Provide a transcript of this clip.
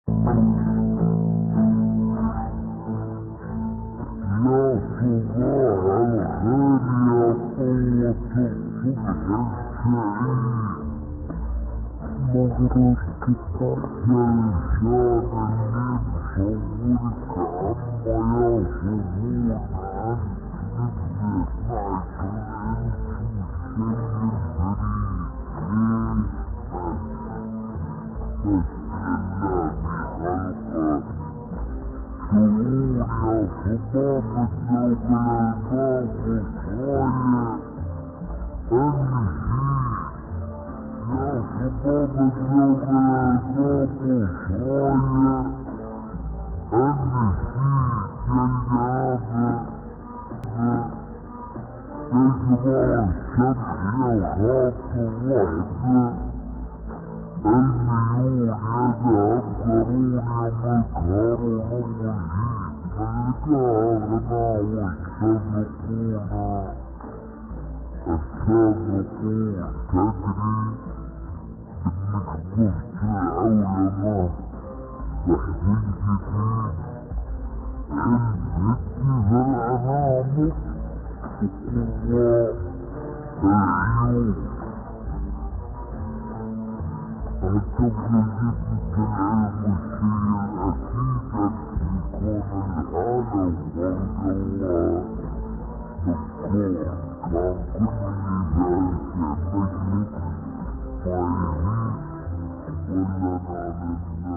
يا صباح الخير يا قوة الصبح السعيد، مبروك تتأجل شان اللي مصورك عما يصفون عن نبدأ معك الانتم الشيء الجديد يا صباب الزوج الألباب وصايا النسيت يا الجنابة يجمع الشمس يا خاطر وحدة الميول يذهب ضروري مكهر ونمجيد ملكارنا والسابقون السابقون تدري انك ضفت العولمة وحدين جديد علمتي في العنامر وقوة العيون اعتبر جدة العلم الشيء الاكيد ان يكون الحالة وفرج الله تذكر كان كل ذلك مجلس طيبين ولا نعلم